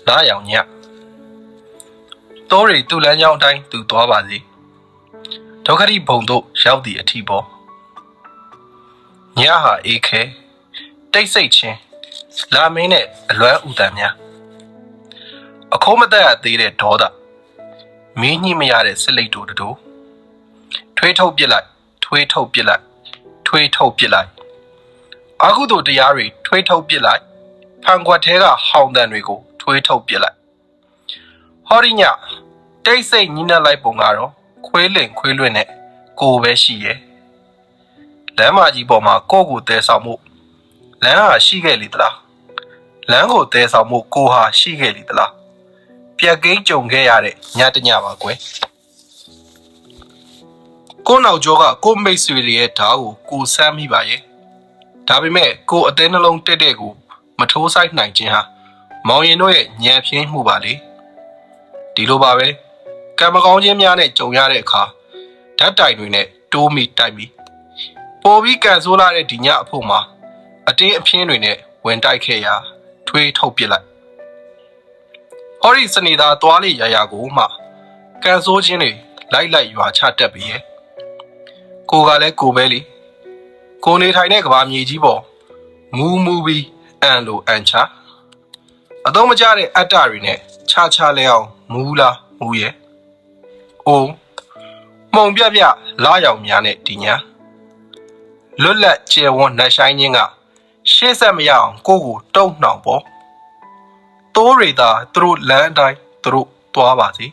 လာရောင်ညတိုးရီသူ့လမ်းကြောင်းအတိုင်းသူသွားပါစေဒုက္ခတိဘုံတို့ရောက်သည့်အထီပေါ်ညဟာအေးခဲတိတ်ဆိတ်ချင်းလာမင်းနဲ့အလွမ်းဥတန်များအခိုးမတက်ရသေးတဲ့ဒေါသမင်းညှိမရတဲ့စစ်လိတ်တို့တို့ထွေးထုတ်ပစ်လိုက်ထွေးထုတ်ပစ်လိုက်ထွေးထုတ်ပစ်လိုက်အာဟုတို့တရားတွေထွေးထုတ်ပစ်လိုက်ဖန်ခွက်ထဲကဟောင်တန်တွေကိုထွေးထုတ်ပစ်လိုက်ဟောဒီညတိတ်ဆိတ်ညှိနှက်လိုက်ပုံကတော့ခွေးလင်ခွေးလွင့်နဲ့ကိုပဲရှိရဲ့လမ်းမကြီးပေါ်မှာကိုယ့်ကိုတဲဆောင်မှုလမ်းဟာရှိခဲ့လေသလားလမ်းကိုတဲဆောင်မှုကိုဟာရှိခဲ့လေသလားပြက်ကိန်းကြုံခဲ့ရတဲ့ညတညပါကွယ်ကိုနောက်ကျောကကိုမိတ်ဆွေတွေရဲ့ဓာတ်ကိုဆမ်းမိပါရဲ့ဒါပေမဲ့ကိုအသေးနှလုံးတက်တဲ့ကိုမထိုးဆိုင်နိုင်ခြင်းဟာမောင်ရင်တို့ရဲ့ညံပြင်းမှုပါလေဒီလိုပါပဲကံမကောင်းခြင်းများနဲ့ကြုံရတဲ့အခါဓာတ်တိုင်တွေနဲ့တိုးမိတိုက်ပြီးပေါ်ပြီးကန်ဆိုးလာတဲ့ဒီညအဖို့မှာအတင်းအဖျင်းတွေနဲ့ဝင်တိုက်ခဲ့ရာထွေးထုတ်ပစ်လိုက်ဟောဒီစနေသားသွားလေရာကိုမှကန်ဆိုးခြင်းတွေလိုက်ရွာချတက်ပြီးရဲ့ကိုကလည်းကိုပဲလေကိုနေထိုင်တဲ့ကဘာမြေကြီးပေါ်မူပြီးအန်လိုအန်ချအတော့မကြတဲ့အတ္တတွေနဲ့ချလဲအောင်မူလားမူရဲ့အိုးမှုံပြလာရောင်များနဲ့ဒီညာလွတ်လပ်ကျယ်ဝန်းနှက်ဆိုင်ခြင်းကရှေ့ဆက်မရအောင်ကိုတုံ့နှောင်ပေါ်တိုးရီသာသူတို့လမ်းအတိုင်းသူတို့သွားပါစေ